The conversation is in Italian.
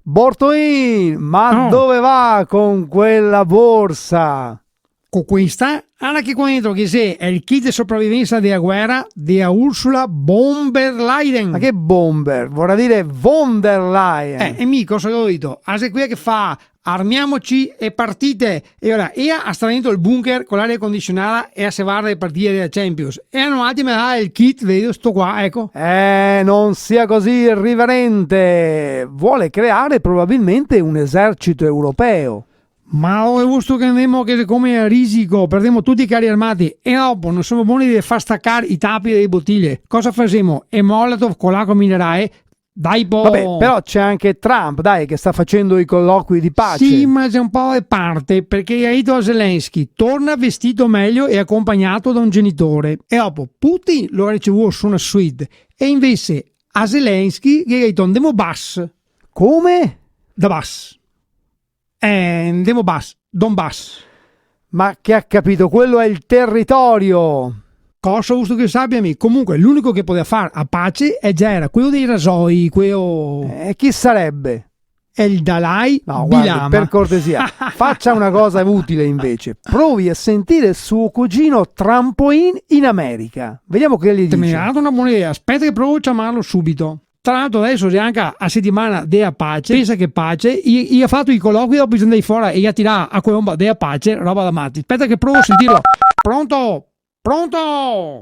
Bortoin, ma Oh. dove va con quella borsa? Con questa, anche qua dentro che se è il kit di sopravvivenza della guerra di Ursula von der Leyen. Ma che bomber? Vorrà dire von der Leyen. E mica, cosa ho detto? Ase qui che fa, armiamoci e partite. E ora, ea sta dentro il bunker con l'aria condizionata e a sevare le partite della Champions. E hanno altri me dà il kit, vedo, sto qua, ecco. Non sia così irriverente. Vuole creare probabilmente un esercito europeo. Ma ho visto che andiamo che come a risico, perdiamo tutti i carri armati e dopo non siamo buoni di far staccare i tappi delle bottiglie. Cosa facciamo? E Molotov con l'acqua minerale? Dai po'. Vabbè, però c'è anche Trump, dai, che sta facendo i colloqui di pace. Sì, ma c'è un po' di parte perché ha detto a Zelensky torna vestito meglio e accompagnato da un genitore. E dopo Putin lo ha ricevuto su una suite e invece a Zelensky gli ha detto andiamo bas. Come? Da bas. Andiamo bas. Donbass. Ma che ha capito? Quello è il territorio. Cosa giusto che sappiami? Comunque l'unico che poteva fare a pace è già era quello dei rasoi, quello Chi sarebbe? è il Dalai No, guardi, Lama. per cortesia, faccia una cosa utile invece. Provi a sentire suo cugino Trampoin in America. Vediamo che gli Mi dice. ha dato una buona idea, aspetta che provo a chiamarlo subito. Tra l'altro adesso c'è anche a settimana della pace, pensa che pace, io ho fatto i colloqui dopo bisogno di fuori e io tirato a quella della pace, roba da matti. Aspetta che provo a sentirlo. Pronto? Pronto?